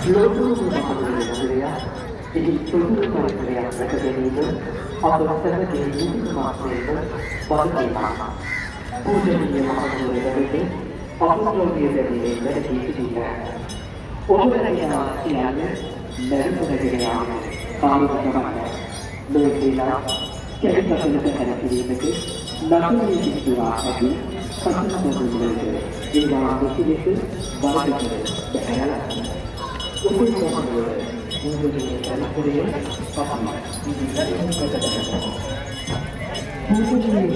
ලෝකෝත්තර මහත්මයා ඉති සුදුසු පරිසරයක් රැකගැනීම අපරසන දෙවියන් මාත්‍රේක වදකීමා පූජනීය මහත්මයාගේ අපෝලෝගිය දෙවියන් වැඩි සිටිනවා ඔබලා කියන්නේ නැරඹගෙන යාම කාමකමයි ලෝකේලා කැරිකසලට හැරෙන්නට ලකුණු සිදුවා ඇති පස්සමෝදුලේ ඒවා මුසිලෙස වාදිකර බැහැලා උපුල්කෝමවල මුදුනේ කලපුරේ පහම ඉදිරියට කරකටනවා මුදුනේ